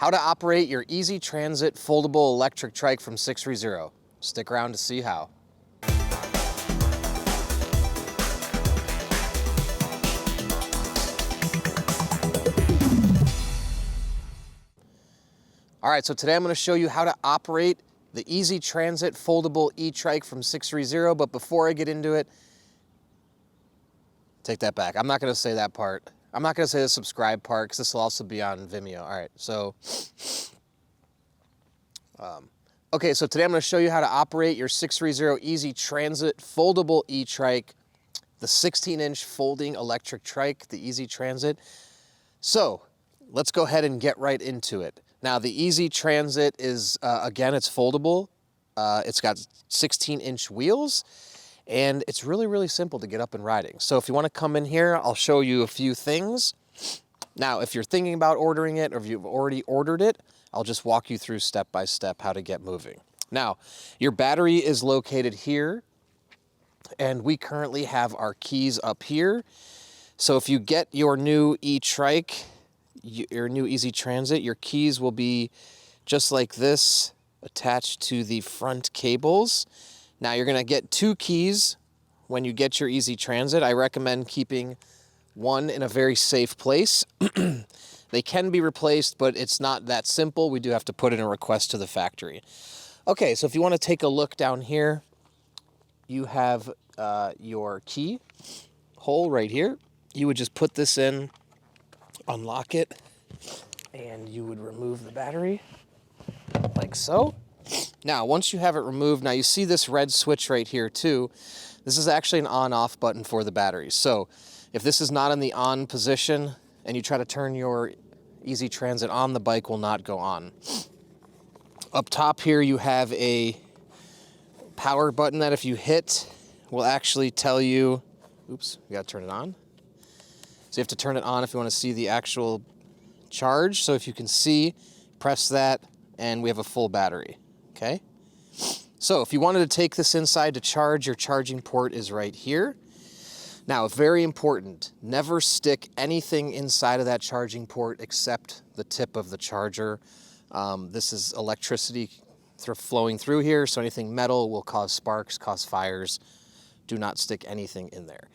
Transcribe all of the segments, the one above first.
how to operate your easy transit foldable electric trike from 630. Stick around to see how. All right, so today I'm going to show you how to operate the Easy Transit Foldable ETrike from 630, but before I get into it, take that back. I'm not going to say that part. I'm not going to say the subscribe part because this will also be on Vimeo. All right, so, okay, so today I'm going to show you how to operate your 630 Easy Transit Foldable ETrike, the 16-inch folding electric trike, the Easy Transit. So let's go ahead and get right into it. Now, the Easy Transit is, again, it's foldable. It's got 16-inch wheels, and it's really, really simple to get up and riding. So if you want to come in here, I'll show you a few things. Now, if you're thinking about ordering it, or if you've already ordered it, I'll just walk you through step by step how to get moving. Now, your battery is located here, and we currently have our keys up here. So if you get your new ETrike, your new Easy Transit, your keys will be just like this, attached to the front cables. Now you're gonna get 2 keys when you get your Easy Transit. I recommend keeping one in a very safe place. They can be replaced, but it's not that simple. We do have to put in a request to the factory. Okay, so if you wanna take a look down here, you have your key hole right here. You would just put this in, unlock it, and you would remove the battery like so. Now, once you have it removed, now you see this red switch right here too. This is actually an on-off button for the battery. So if this is not in the on position and you try to turn your Easy Transit on, the bike will not go on. Up top here, you have a power button that if you hit will actually tell you, oops, we gotta turn it on. So you have to turn it on if you want to see the actual charge. So if you can see, press that, and we have a full battery, okay? So if you wanted to take this inside to charge, your charging port is right here. Now, very important, never stick anything inside of that charging port except the tip of the charger. This is electricity flowing through here, so anything metal will cause sparks, cause fires. Do not stick anything in there.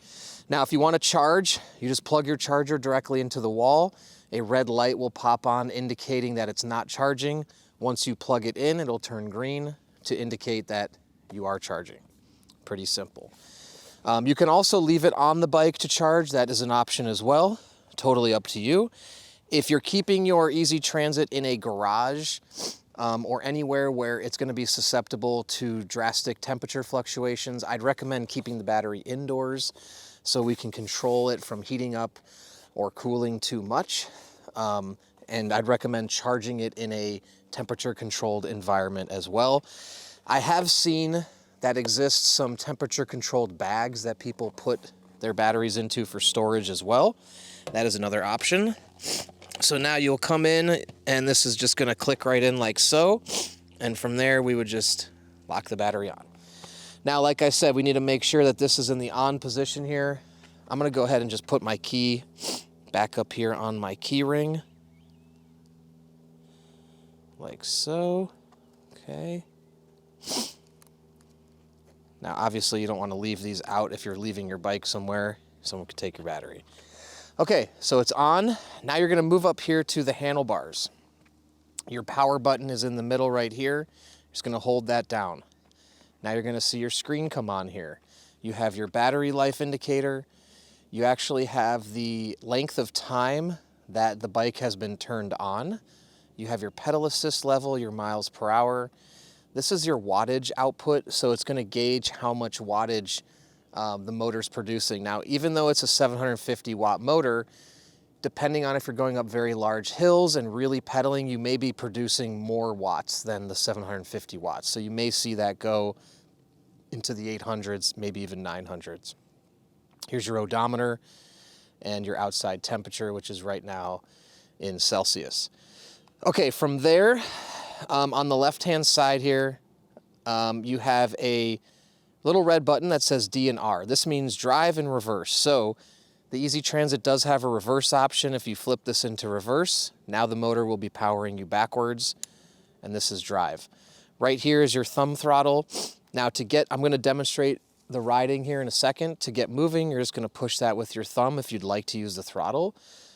Now, if you want to charge, you just plug your charger directly into the wall. A red light will pop on indicating that it's not charging. Once you plug it in, it'll turn green to indicate that you are charging. Pretty simple. You can also leave it on the bike to charge. That is an option as well. Totally up to you. If you're keeping your Easy Transit in a garage or anywhere where it's going to be susceptible to drastic temperature fluctuations, I'd recommend keeping the battery indoors so we can control it from heating up or cooling too much. And I'd recommend charging it in a temperature controlled environment as well. I have seen that exists some temperature controlled bags that people put their batteries into for storage as well. That is another option. So now you'll come in and this is just gonna click right in like so. And from there we would just lock the battery on. Now, like I said, we need to make sure that this is in the on position here. I'm gonna go ahead and just put my key back up here on my key ring. Like so, okay. Now, obviously you don't wanna leave these out if you're leaving your bike somewhere. Someone could take your battery. Okay, so it's on. Now you're gonna move up here to the handlebars. Your power button is in the middle right here. Just gonna hold that down. Now you're gonna see your screen come on here. You have your battery life indicator. You actually have the length of time that the bike has been turned on. You have your pedal assist level, your miles per hour. This is your wattage output, so it's gonna gauge how much wattage the motor's producing. Now, even though it's a 750 watt motor, depending on if you're going up very large hills and really pedaling, you may be producing more watts than the 750 watts. So you may see that go into the 800s, maybe even 900s. Here's your odometer and your outside temperature, which is right now in Celsius. Okay, from there, on the left-hand side here, you have a little red button that says D and R. This means drive and reverse. So The Easy Transit does have a reverse option. If you flip this into reverse, now the motor will be powering you backwards, and this is drive. Right here is your thumb throttle. Now I'm going to demonstrate the riding here in a second. To get moving, you're just going to push that with your thumb if you'd like to use the throttle.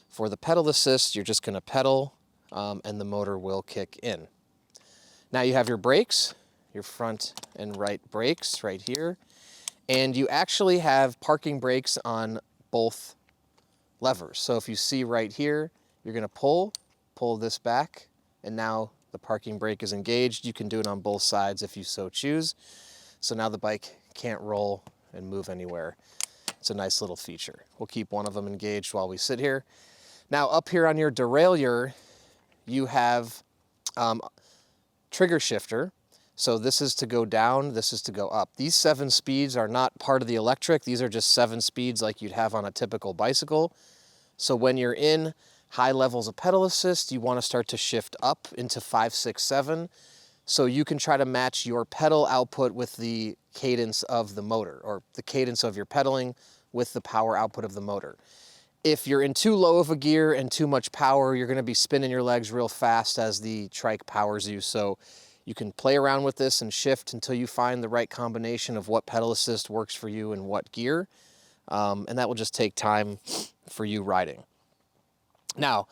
For the pedal assist, you're just going to pedal, and the motor will kick in. Now you have your brakes, your front and right brakes right here, and you actually have parking brakes on both levers. So if you see right here, you're going to pull this back, and now the parking brake is engaged. You can do it on both sides if you so choose. So now the bike can't roll and move anywhere. It's a nice little feature. We'll keep one of them engaged while we sit here. Now up here on your derailleur, you have trigger shifter. So this is to go down, this is to go up. These 7 speeds are not part of the electric. These are just 7 speeds like you'd have on a typical bicycle. So when you're in high levels of pedal assist, you want to start to shift up into 5, 6, 7. So you can try to match your pedal output with the cadence of the motor, or the cadence of your pedaling with the power output of the motor. If you're in too low of a gear and too much power, you're going to be spinning your legs real fast as the trike powers you. So you can play around with this and shift until you find the right combination of what pedal assist works for you and what gear. And that will just take time for you riding. Now,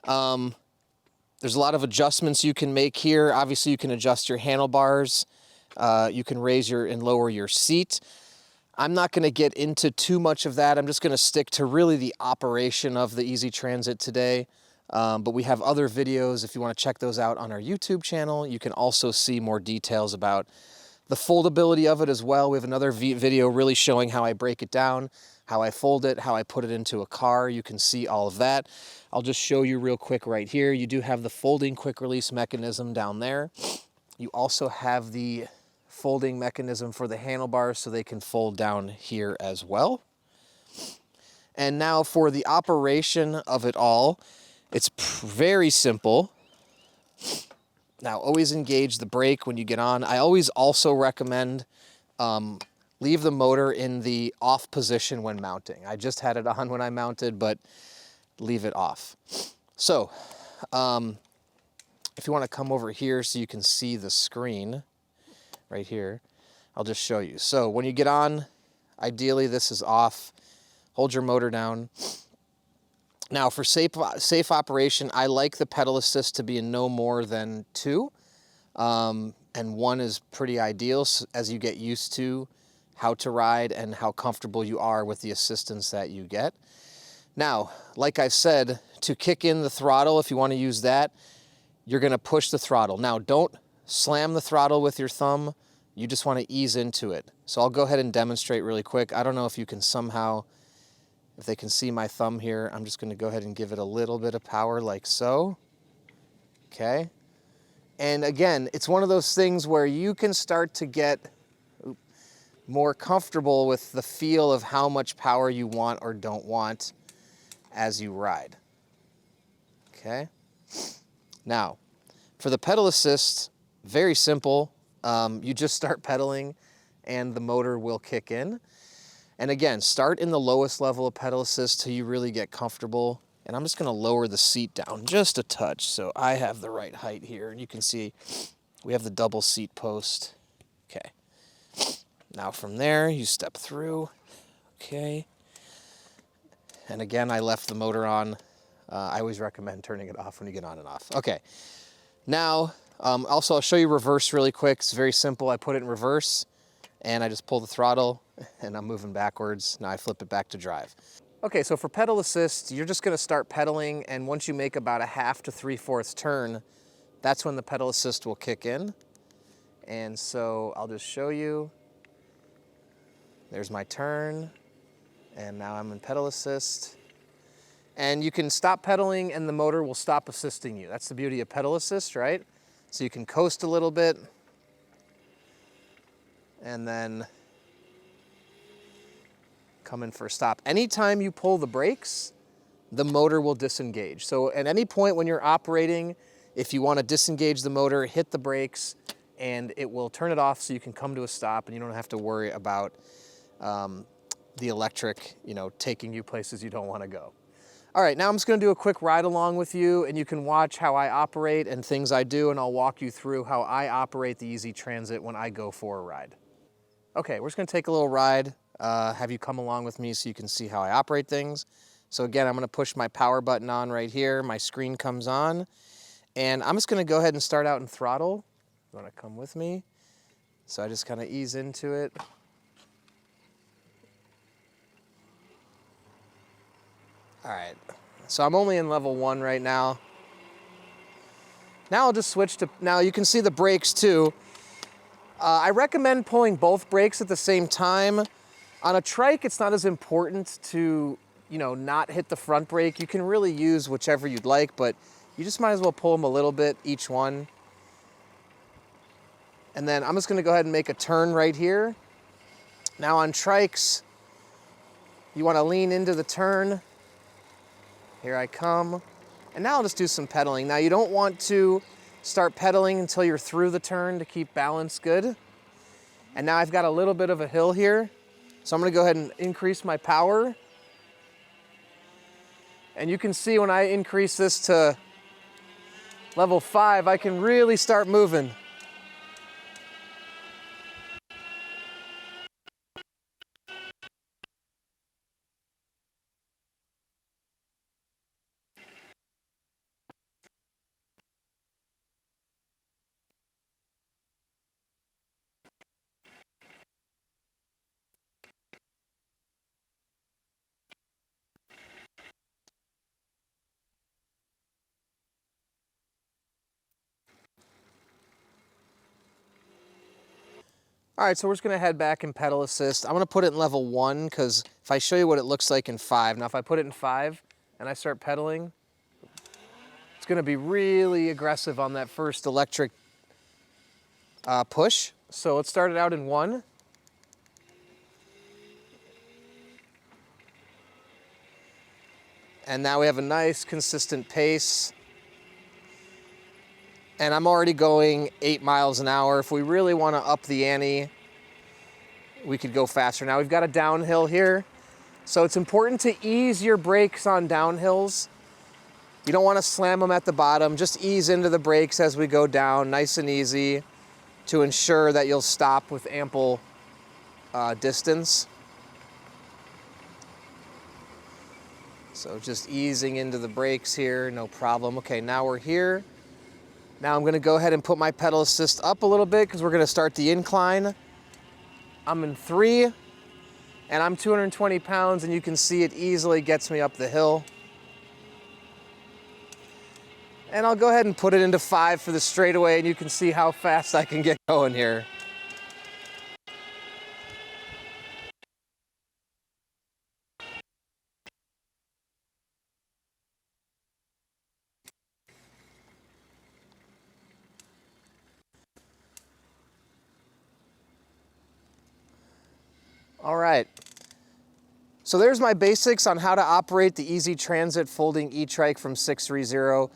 there's a lot of adjustments you can make here. Obviously, you can adjust your handlebars. You can raise and lower your seat. I'm not going to get into too much of that. I'm just going to stick to really the operation of the Easy Transit today. But we have other videos if you want to check those out on our YouTube channel. You can also see more details about the foldability of it as well. We have another video really showing how I break it down, how I fold it, how I put it into a car. You can see all of that. I'll just show you real quick right here. You do have the folding quick release mechanism down there. You also have the folding mechanism for the handlebars so they can fold down here as well. And now for the operation of it all, it's very simple. Now, always engage the brake when you get on. I always also recommend leave the motor in the off position when mounting. I just had it on when I mounted, but leave it off. So, if you want to come over here so you can see the screen right here, I'll just show you. So when you get on, ideally this is off. Hold your motor down. Now for safe operation, I like the pedal assist to be in no more than 2. And 1 is pretty ideal as you get used to how to ride and how comfortable you are with the assistance that you get. Now, like I said, to kick in the throttle, if you want to use that, you're going to push the throttle. Now, don't slam the throttle with your thumb. You just want to ease into it. So I'll go ahead and demonstrate really quick. I don't know if you can somehow, if they can see my thumb here, I'm just going to go ahead and give it a little bit of power like so. Okay. And again, it's one of those things where you can start to get more comfortable with the feel of how much power you want or don't want as you ride. Okay. Now, for the pedal assist, very simple. You just start pedaling and the motor will kick in. And again, start in the lowest level of pedal assist till you really get comfortable. And I'm just going to lower the seat down just a touch so I have the right height here. And you can see we have the double seat post. Okay. Now from there, you step through. Okay. And again, I left the motor on. I always recommend turning it off when you get on and off. Okay. Now, also I'll show you reverse really quick. It's very simple. I put it in reverse and I just pull the throttle and I'm moving backwards. Now I flip it back to drive. Okay, so for pedal assist, you're just gonna start pedaling, and once you make about a 1/2 to 3/4 turn, that's when the pedal assist will kick in. And so I'll just show you. There's my turn, and now I'm in pedal assist. And you can stop pedaling and the motor will stop assisting you. That's the beauty of pedal assist, right? So you can coast a little bit, and then come in for a stop. Anytime you pull the brakes, the motor will disengage. So at any point when you're operating, if you want to disengage the motor, hit the brakes and it will turn it off so you can come to a stop and you don't have to worry about the electric, you know, taking you places you don't want to go. All right, now I'm just going to do a quick ride along with you, and you can watch how I operate and things I do, and I'll walk you through how I operate the ETrike when I go for a ride. Okay, we're just going to take a little ride, have you come along with me so you can see how I operate things. So again, I'm going to push my power button on right here. My screen comes on, and I'm just going to go ahead and start out in throttle. You want to come with me? So I just kind of ease into it. All right, so I'm only in level 1 right now. Now I'll just switch to, now you can see the brakes too. I recommend pulling both brakes at the same time. On a trike, it's not as important to, you know, not hit the front brake. You can really use whichever you'd like, but you just might as well pull them a little bit, each one. And then I'm just gonna go ahead and make a turn right here. Now on trikes, you wanna lean into the turn. Here I come. And now I'll just do some pedaling. Now you don't want to start pedaling until you're through the turn to keep balance good. And now I've got a little bit of a hill here. So I'm gonna go ahead and increase my power. And you can see when I increase this to level 5, I can really start moving. All right, so we're just gonna head back and pedal assist. I'm gonna put it in level 1 because if I show you what it looks like in 5, now if I put it in 5 and I start pedaling, it's gonna be really aggressive on that first electric push. So let's start it out in 1. And now we have a nice consistent pace. And I'm already going 8 miles an hour. If we really want to up the ante, we could go faster. Now we've got a downhill here. So it's important to ease your brakes on downhills. You don't want to slam them at the bottom. Just ease into the brakes as we go down, nice and easy, to ensure that you'll stop with ample distance. So just easing into the brakes here, no problem. Okay, now we're here. Now I'm gonna go ahead and put my pedal assist up a little bit because we're gonna start the incline. I'm in 3, and I'm 220 pounds, and you can see it easily gets me up the hill. And I'll go ahead and put it into 5 for the straightaway, and you can see how fast I can get going here. All right, so there's my basics on how to operate the ETrike folding ETrike from 630.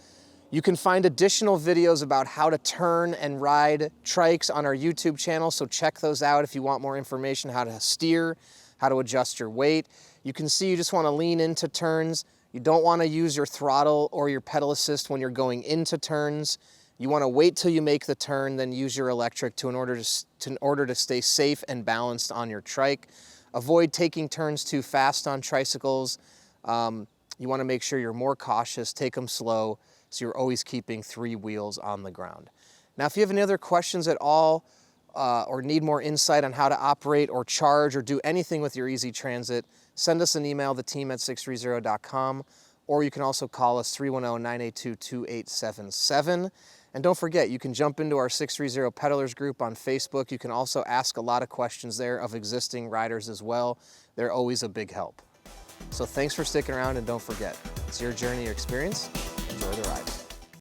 You can find additional videos about how to turn and ride trikes on our YouTube channel, so check those out if you want more information, how to steer, how to adjust your weight. You can see you just want to lean into turns. You don't want to use your throttle or your pedal assist when you're going into turns. You want to wait till you make the turn, then use your electric in order to stay safe and balanced on your trike. Avoid taking turns too fast on tricycles. You want to make sure you're more cautious, take them slow, so you're always keeping 3 wheels on the ground. Now, if you have any other questions at all, or need more insight on how to operate or charge or do anything with your ETrike, send us an email, theteam@sixthreezero.com, or you can also call us 310-982-2877. And don't forget, you can jump into our 630 Pedalers group on Facebook. You can also ask a lot of questions there of existing riders as well. They're always a big help. So thanks for sticking around, and don't forget, it's your journey, your experience. Enjoy the ride.